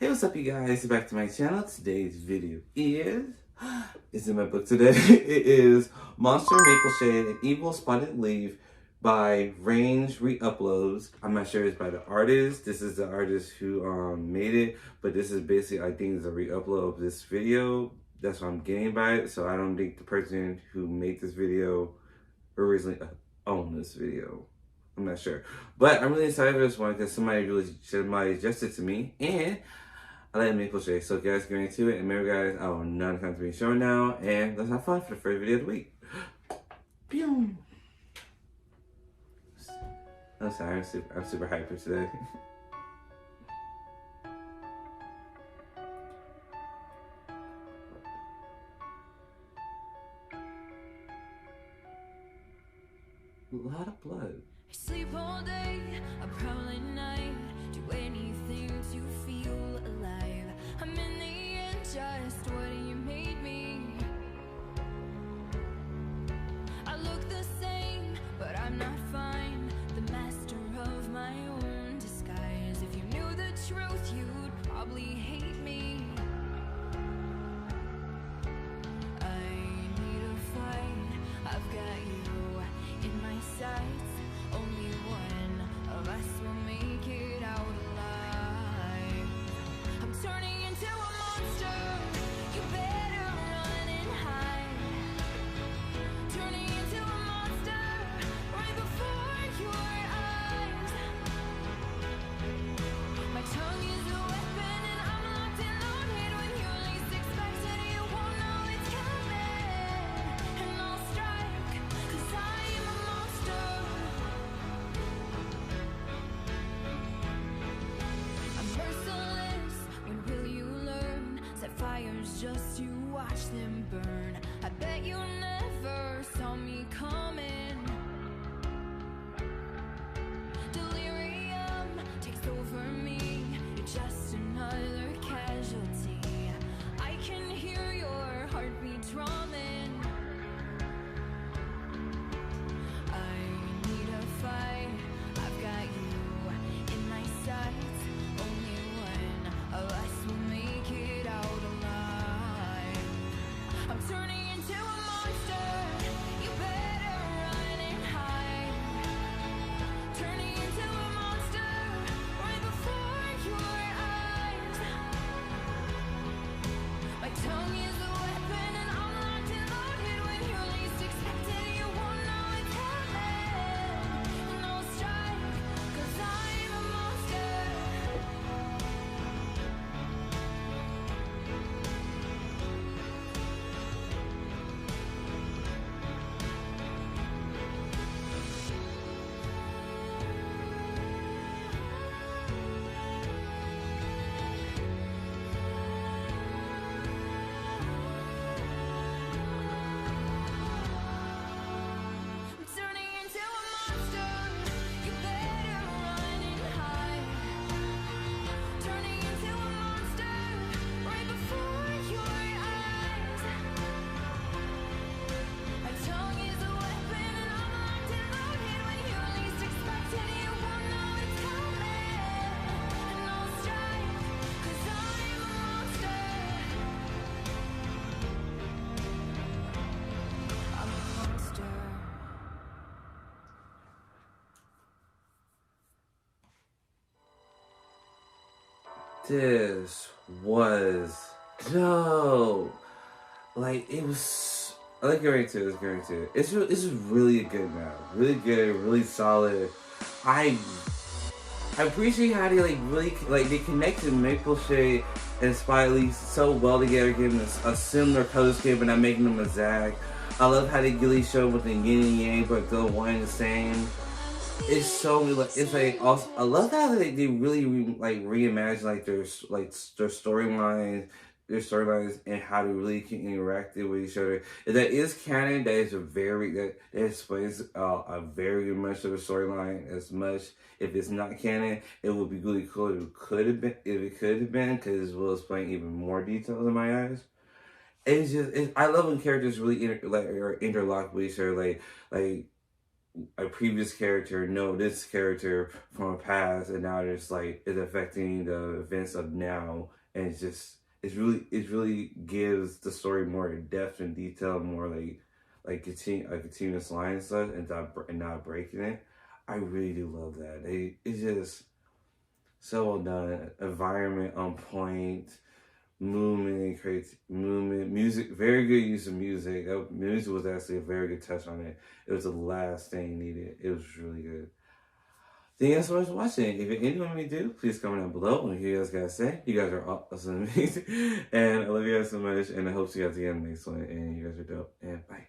Hey, what's up, you guys? Back to my channel. Today's video is in my book today. It is Monster Mapleshade and Evil Spotted Leaf by Reuploads. I'm not sure it's by the artist. This is the artist who made it, but this is basically, I think, it's a re-upload of this video. That's what I'm getting by it. So I don't think the person who made this video originally owned this video. I'm not sure, but I'm really excited for this one because somebody suggested it to me, and I like Mapleshade. So guys, get into it, and remember guys, I will not come to be shown now, and let's have fun for the first video of the week. Pew! I'm sorry, I'm super hyper today. A lot of blood. I sleep all day, I prowl at night, do anything to feel alive. I'm in the end just what you made me. I look the same, but I'm not fine. The master of my own disguise. If you knew the truth, you'd probably hate me. I need a fight, I've got you in my sights. Only one of us will make it out alive. I'm turning into a monster. You better run and hide. Turning into a monster right before your eyes. My tongue is a weapon and I'm locked and loaded. When you least expect it, you won't know it's coming. And I'll strike, 'cause I am a monster. I'm merciless, when will you learn? Set fires just to watch them burn. I bet you never saw me coming. Delirium takes over me. You're just another casualty. I can hear your heartbeat drumming. I need a fight, I've got you in my sights. Only one of us will make it out alive. I'm turning into a monster. You better run and hide. Turning into a monster right before your eyes. My tongue is a weapon and I'm locked and loaded. When you least expect it, you won't know it's coming. And I'll strike, 'cause I'm a monster. I'm turning into a monster. You better run and hide. Turning into a monster right before your eyes. My tongue is a weapon and I'm locked and loaded. When you least expect it, you won't know it's coming. And I'll strike, 'cause I'm a monster. I'm a monster. This was dope. Like, it was. Let's get right into it. Let's get right into it. It's really good now. Really good. Really solid. I appreciate how they they connected Mapleshade and Spottedleaf so well together, giving us a similar color scheme, but not making them exact. I love how they really show with the yin and yang, but the one and the same. It's so it's like also I love how they really reimagine their storylines and how they really can interact with each other. If that is canon, that explains a very much of a storyline. As much if it's not canon, it would be really cool if it could have been, because it will explain even more details in my eyes. I love when characters really are interlocked with each other, like a previous character know this character from a past, and now it's like it's affecting the events of now, and it really gives the story more depth and detail, more like a continuous line and stuff, and not breaking it. I really do love that. It's just so well done. Environment on point. Movement, movement, music, very good use of music. Music was actually a very good touch on it. It was the last thing needed. It was really good. Thank you guys so much for watching. If you have anything you want me to do, please comment down below. What you guys gotta say. You guys are awesome, amazing. And I love you guys so much. And I hope to see you guys again next one. And you guys are dope. And bye.